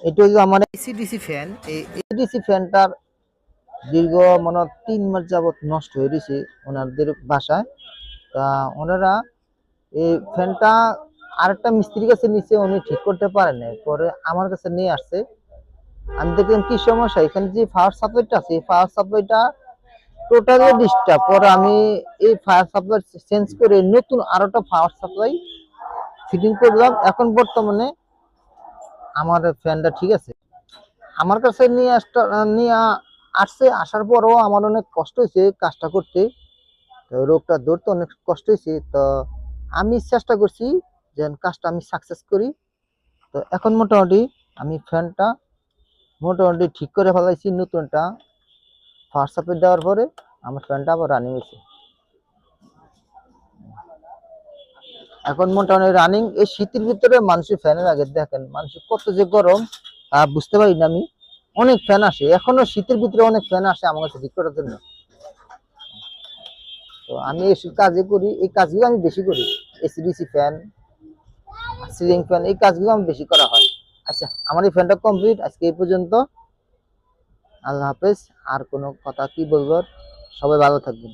এটা হচ্ছে আমার এসিডিসি ফ্যান। এই এডিসি ফ্যানটার দীর্ঘ মনে হয় 3 মাস যাবত নষ্ট হয়ে গেছে ওনাদের বাসায়। তা ওনারা এই ফ্যানটা আরেকটা মিস্ত্রির কাছে নিচে উনি ঠিক করতে পারেন নাই, পরে আমার কাছে নিয়ে আসছে। আমি দেখলাম কি সমস্যা, এখানে যে ফায়ার সাপ্লাইটা আছে এই ফায়ার সাপ্লাইটা টোটালি ডিস্টার্ব। পরে আমি এই ফায়ার সাপ্লাই চেঞ্জ করে নতুন আরেকটা ফায়ার সাপ্লাই ফিটিং করলাম। এখন বর্তমানে আমার ফ্যানটা ঠিক আছে। আমার কাছে নিয়ে আসছে, আসার পরও আমার অনেক কষ্ট হয়েছে কাজটা করতে। তো রোগটা ধরতে অনেক কষ্ট হয়েছে। তো আমি চেষ্টা করছি যে কাজটা আমি সাকসেস করি। তো এখন মোটামুটি আমি ফ্যানটা মোটামুটি ঠিক করে ফেলাইছি। নতুনটা ফায়ার সাপ্লাই দেওয়ার পরে আমার ফ্যানটা আবার রানিং হয়েছে। এখন মোটামুটি রানিং। এই শীতের ভিতরে মানুষের ফ্যানের আগে দেখেন মানুষের কত যে গরম তা বুঝতে পারি না আমি। অনেক ফ্যান আসে, এখনো শীতের ভিতরে অনেক ফ্যান আসে আমার কাছে ঠিক করার জন্য। তো আমি এই কাজে করি, এই কাজগুলো আমি বেশি করি। এসিডিসি ফ্যান, সিলিং ফ্যান, এই কাজগুলো আমি বেশি করা হয়। আচ্ছা, আমার এই ফ্যানটা কমপ্লিট আজকে এই পর্যন্ত। আল্লাহ হাফেজ। আর কোনো কথা কি বলবো, সবাই ভালো থাকবেন।